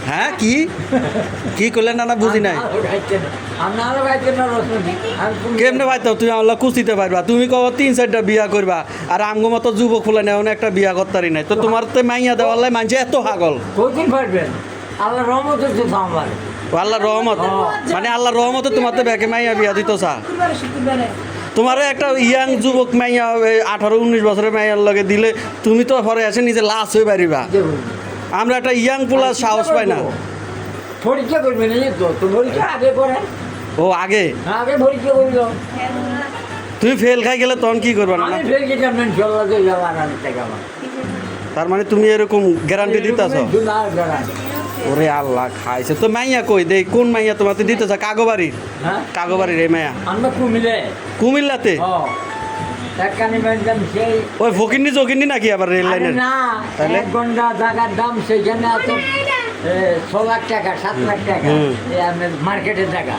হ্যাঁ কি কি করলেন না বুঝি নাই কেমনে ভাই তো তুমি আমার কুস্তিতে পারবা তুমি কব 3-4টা বিয়া করবা আর আমগো মতো যুবক ফুলে নেও একটা বিয়া করতারি নাই তো তোমার তো মাইয়া দেওয়ার মানছে এত হাগল আল্লাহ রহমত আল্লাহ রহমত মানে আল্লাহ রহমতে তোমার তো ব্যাকে মাইয়া বিয়া দিত চা তোমারও একটা ইয়াং যুবক মাইয়া 18-19 বছরের মাইয়ার লগে দিলে তুমি তো পরে এসে নিজে লাশ হয়ে পারিবা আমরা একটা ইয়াং পোলা সাহস পাই না পরীক্ষা করবেন তো পরীক্ষা আগে করেন ও আগে আগে পরীক্ষা করল তুমি ফেল খাই গেলে তখন কি করবা না আমি ফেল গেছি আপনার চল্লা দিয়ে যাওয়ার টাকা তার মানে তুমি এরকম গ্যারান্টি দিতেছ ওরে আল্লাহ খাইছে তো মাইয়া কই দেই কোন মাইয়া তোমাতে দিতেছ কাগোবাড়ির হ্যাঁ কাগোবাড়ির এই মাইয়া আমরা কুমিলে কুমিল্লাতে একখানি ম্যাডাম সেই ওই ফকিন্নি জকিন্নি নাকি আবার রেল লাইনের না তাহলে? 1 ঘন্টা জায়গার দাম সেইখানে আছে 6 লাখ টাকা 7 লাখ টাকা এই আপনার মার্কেটের টাকা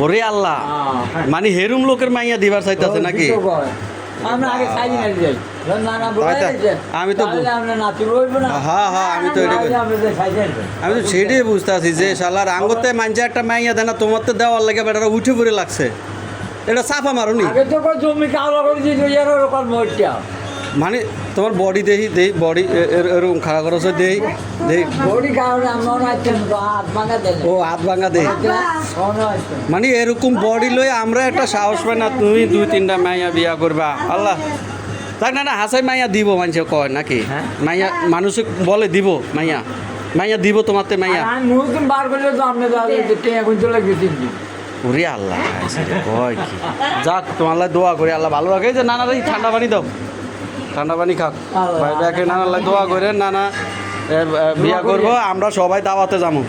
ওরে আল্লাহ মানে হেরুম লোকের মাইয়া দিবার চাইতেছে নাকি আমরা আগে চাই না যাই আমি তো হ্যাঁ হ্যাঁ আমি তো আমি তো সেটাই বুঝতে আছি যে শালার আঙ্গতে মানছে একটা মাইয়া দেয় না তোমার তো দেওয়ার লাগে বেটারা উঠে পড়ে লাগছে এটা সাফা মারুনি আগে তো জমি কালো করে দিয়ে এরকম মরটা মানে তোমার বডি দেই বডি এরকম খাড়া খরচ দেই বডি কারণে আমরা হাত ভাঙা দেয় ও হাত ভাঙা দেই মানে এরকম বডি লই আমরা একটা সাহস পাই না তুমি 2-3টা মাইয়া বিয়া করবা আল্লাহ তাক না হাসাই মাইয়া দিব মানুষে কয় নাকি মাইয়া মানুষ বলে দিব মাইয়া মাইয়া দিব তোমাতে মাইয়া নতুন বার করলে তো আপনি এখন চলে গেছি ওরে আল্লাহ কয় কি যাক তোমার দোয়া করি আল্লাহ ভালো রাখে যে নানা ঠান্ডা পানি দাও ঠান্ডা পানি খাক ভাই ব্যাকে নানার দোয়া করে নানা বিয়া করবো আমরা সবাই দাওয়াতে যাবো